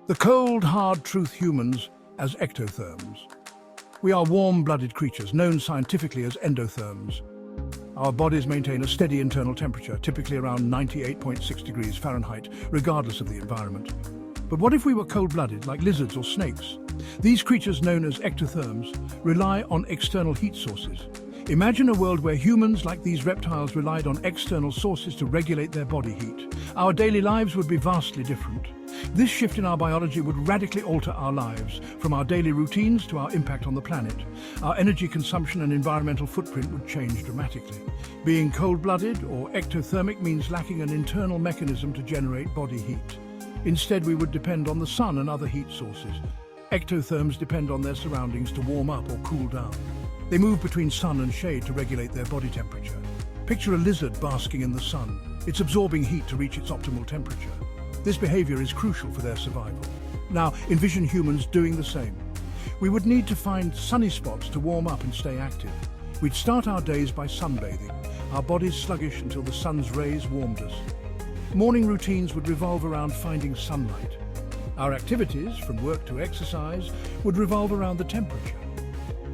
The cold, hard truth humans as ectotherms. We are warm-blooded creatures, known scientifically as endotherms. Our bodies maintain a steady internal temperature, typically around 98.6 degrees Fahrenheit, regardless of the environment. But what if we were cold-blooded, like lizards or snakes? These creatures, known as ectotherms, rely on external heat sources. Imagine a world where humans, like these reptiles, relied on external sources to regulate their body heat. Our daily lives would be vastly different. This shift in our biology would radically alter our lives, from our daily routines to our impact on the planet. Our energy consumption and environmental footprint would change dramatically. Being cold-blooded or ectothermic means lacking an internal mechanism to generate body heat. Instead, we would depend on the sun and other heat sources. Ectotherms depend on their surroundings to warm up or cool down. They move between sun and shade to regulate their body temperature. Picture a lizard basking in the sun. It's absorbing heat to reach its optimal temperature. This behavior is crucial for their survival. Now, envision humans doing the same. We would need to find sunny spots to warm up and stay active. We'd start our days by sunbathing, our bodies sluggish until the sun's rays warmed us. Morning routines would revolve around finding sunlight. Our activities, from work to exercise, would revolve around the temperature.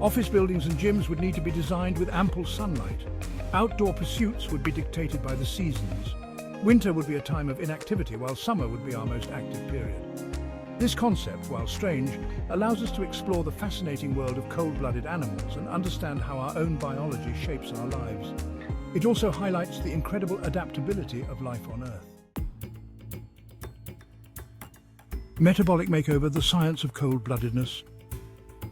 Office buildings and gyms would need to be designed with ample sunlight. Outdoor pursuits would be dictated by the seasons. Winter would be a time of inactivity, while summer would be our most active period. This concept, while strange, allows us to explore the fascinating world of cold-blooded animals and understand how our own biology shapes our lives. It also highlights the incredible adaptability of life on Earth. Metabolic makeover, the science of cold-bloodedness.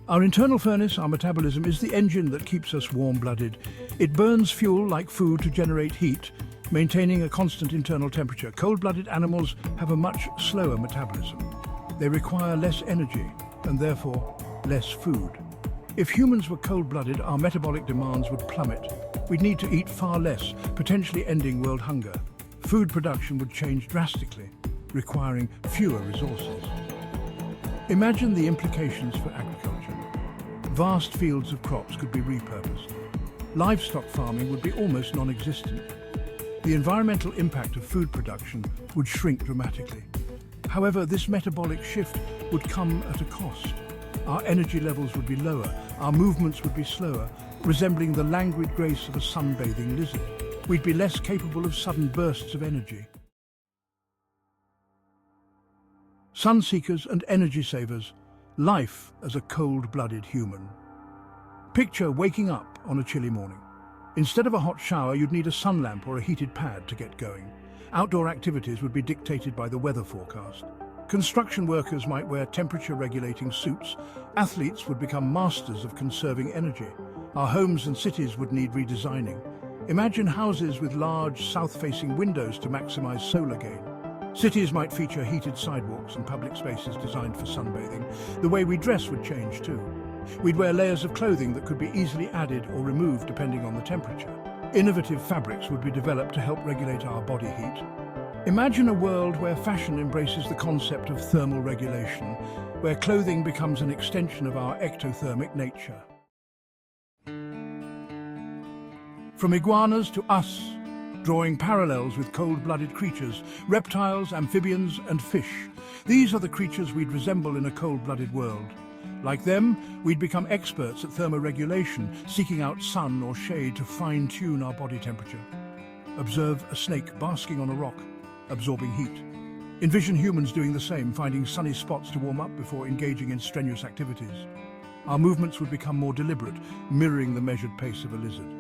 Our internal furnace, our metabolism, is the engine that keeps us warm-blooded. It burns fuel like food to generate heat, maintaining a constant internal temperature. Cold-blooded animals have a much slower metabolism. They require less energy and therefore less food. If humans were cold-blooded, our metabolic demands would plummet. We'd need to eat far less, potentially ending world hunger. Food production would change drastically, requiring fewer resources. Imagine the implications for agriculture. Vast fields of crops could be repurposed. Livestock farming would be almost non-existent. The environmental impact of food production would shrink dramatically. However, this metabolic shift would come at a cost. Our energy levels would be lower, our movements would be slower, resembling the languid grace of a sunbathing lizard. We'd be less capable of sudden bursts of energy. Sun seekers and energy savers, life as a cold-blooded human. Picture waking up on a chilly morning. Instead of a hot shower, you'd need a sun lamp or a heated pad to get going. Outdoor activities would be dictated by the weather forecast. Construction workers might wear temperature-regulating suits. Athletes would become masters of conserving energy. Our homes and cities would need redesigning. Imagine houses with large, south-facing windows to maximize solar gain. Cities might feature heated sidewalks and public spaces designed for sunbathing. The way we dress would change too. We'd wear layers of clothing that could be easily added or removed depending on the temperature. Innovative fabrics would be developed to help regulate our body heat. Imagine a world where fashion embraces the concept of thermal regulation, where clothing becomes an extension of our ectothermic nature. From iguanas to us, drawing parallels with cold-blooded creatures, reptiles, amphibians, and fish. These are the creatures we'd resemble in a cold-blooded world. Like them, we'd become experts at thermoregulation, seeking out sun or shade to fine-tune our body temperature. Observe a snake basking on a rock, absorbing heat. Envision humans doing the same, finding sunny spots to warm up before engaging in strenuous activities. Our movements would become more deliberate, mirroring the measured pace of a lizard.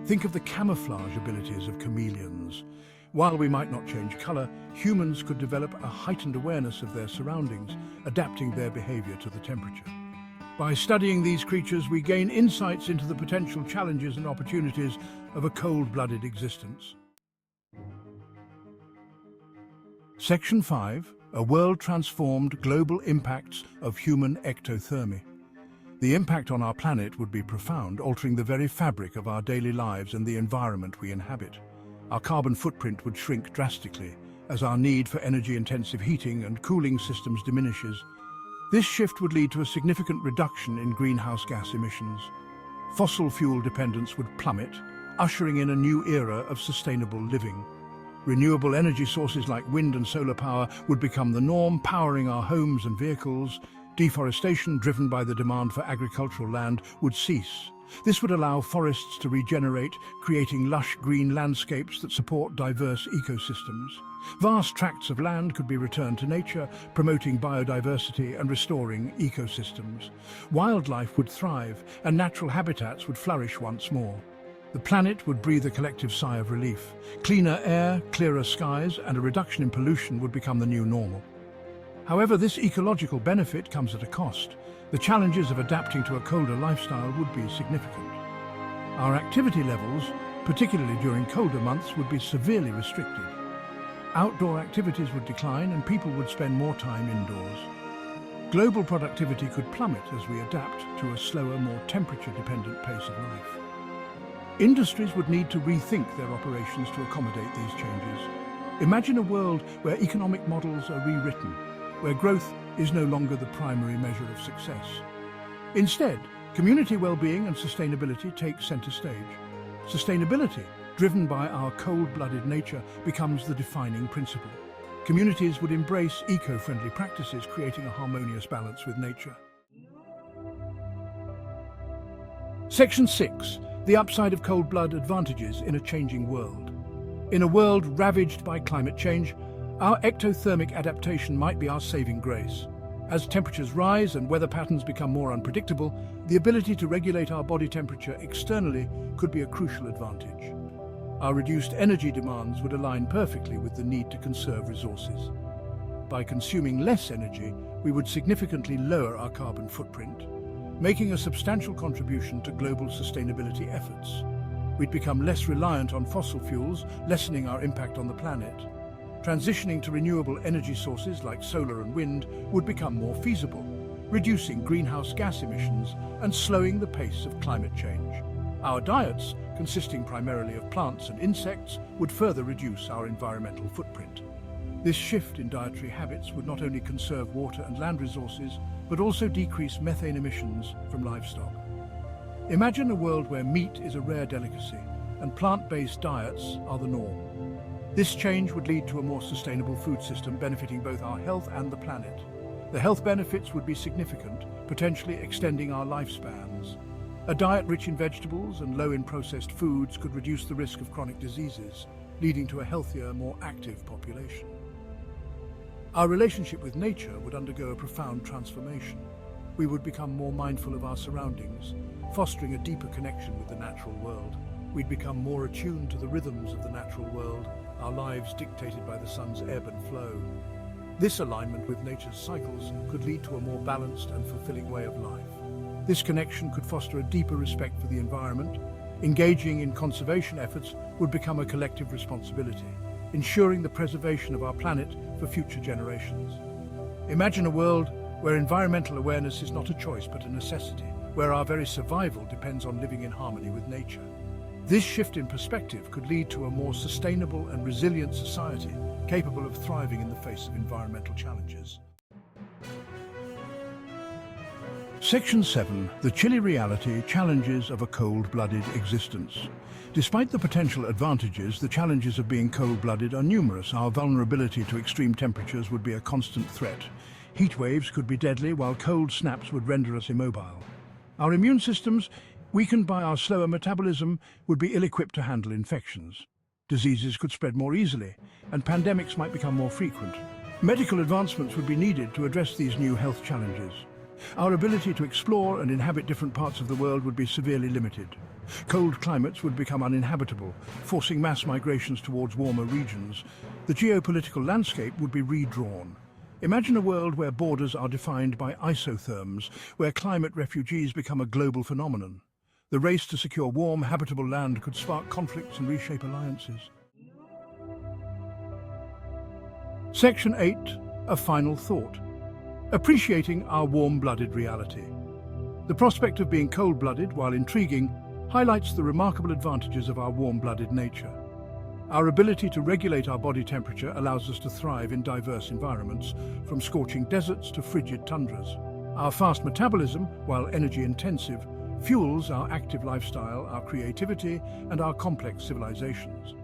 Think of the camouflage abilities of chameleons. While we might not change color, humans could develop a heightened awareness of their surroundings, adapting their behavior to the temperature. By studying these creatures, we gain insights into the potential challenges and opportunities of a cold-blooded existence. Section 5. A world transformed, global impacts of human ectothermy. The impact on our planet would be profound, altering the very fabric of our daily lives and the environment we inhabit. Our carbon footprint would shrink drastically as our need for energy-intensive heating and cooling systems diminishes. This shift would lead to a significant reduction in greenhouse gas emissions. Fossil fuel dependence would plummet, ushering in a new era of sustainable living. Renewable energy sources like wind and solar power would become the norm, powering our homes and vehicles. Deforestation, driven by the demand for agricultural land, would cease. This would allow forests to regenerate, creating lush green landscapes that support diverse ecosystems. Vast tracts of land could be returned to nature, promoting biodiversity and restoring ecosystems. Wildlife would thrive, and natural habitats would flourish once more. The planet would breathe a collective sigh of relief. Cleaner air, clearer skies, and a reduction in pollution would become the new normal. However, this ecological benefit comes at a cost. The challenges of adapting to a colder lifestyle would be significant. Our activity levels, particularly during colder months, would be severely restricted. Outdoor activities would decline and people would spend more time indoors. Global productivity could plummet as we adapt to a slower, more temperature-dependent pace of life. Industries would need to rethink their operations to accommodate these changes. Imagine a world where economic models are rewritten, where growth is no longer the primary measure of success. Instead, community well-being and sustainability take center stage. Sustainability, driven by our cold-blooded nature, becomes the defining principle. Communities would embrace eco-friendly practices, creating a harmonious balance with nature. Section 6. The upside of cold blood advantages in a changing world. In a world ravaged by climate change, our ectothermic adaptation might be our saving grace. As temperatures rise and weather patterns become more unpredictable, the ability to regulate our body temperature externally could be a crucial advantage. Our reduced energy demands would align perfectly with the need to conserve resources. By consuming less energy, we would significantly lower our carbon footprint, making a substantial contribution to global sustainability efforts. We'd become less reliant on fossil fuels, lessening our impact on the planet. Transitioning to renewable energy sources like solar and wind would become more feasible, reducing greenhouse gas emissions and slowing the pace of climate change. Our diets, consisting primarily of plants and insects, would further reduce our environmental footprint. This shift in dietary habits would not only conserve water and land resources, but also decrease methane emissions from livestock. Imagine a world where meat is a rare delicacy and plant-based diets are the norm. This change would lead to a more sustainable food system benefiting both our health and the planet. The health benefits would be significant, potentially extending our lifespans. A diet rich in vegetables and low in processed foods could reduce the risk of chronic diseases, leading to a healthier, more active population. Our relationship with nature would undergo a profound transformation. We would become more mindful of our surroundings, fostering a deeper connection with the natural world. We'd become more attuned to the rhythms of the natural world, our lives dictated by the sun's ebb and flow. This alignment with nature's cycles could lead to a more balanced and fulfilling way of life. This connection could foster a deeper respect for the environment. Engaging in conservation efforts would become a collective responsibility, ensuring the preservation of our planet for future generations. Imagine a world where environmental awareness is not a choice but a necessity, where our very survival depends on living in harmony with nature. This shift in perspective could lead to a more sustainable and resilient society, capable of thriving in the face of environmental challenges. Section 7. The chilly reality, challenges of a cold-blooded existence. Despite the potential advantages, the challenges of being cold-blooded are numerous. Our vulnerability to extreme temperatures would be a constant threat. Heat waves could be deadly, while cold snaps would render us immobile. Our immune systems, weakened by our slower metabolism, would be ill-equipped to handle infections. Diseases could spread more easily, and pandemics might become more frequent. Medical advancements would be needed to address these new health challenges. Our ability to explore and inhabit different parts of the world would be severely limited. Cold climates would become uninhabitable, forcing mass migrations towards warmer regions. The geopolitical landscape would be redrawn. Imagine a world where borders are defined by isotherms, where climate refugees become a global phenomenon. The race to secure warm, habitable land could spark conflicts and reshape alliances. Section 8. A final thought. Appreciating our warm-blooded reality. The prospect of being cold-blooded, while intriguing, highlights the remarkable advantages of our warm-blooded nature. Our ability to regulate our body temperature allows us to thrive in diverse environments, from scorching deserts to frigid tundras. Our fast metabolism, while energy-intensive, fuels our active lifestyle, our creativity, and our complex civilizations.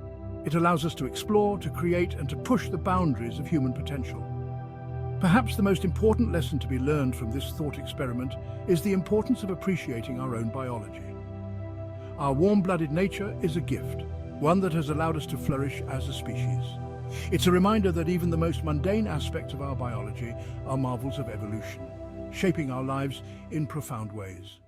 It allows us to explore, to create, and to push the boundaries of human potential. Perhaps the most important lesson to be learned from this thought experiment is the importance of appreciating our own biology. Our warm-blooded nature is a gift, one that has allowed us to flourish as a species. It's a reminder that even the most mundane aspects of our biology are marvels of evolution, shaping our lives in profound ways.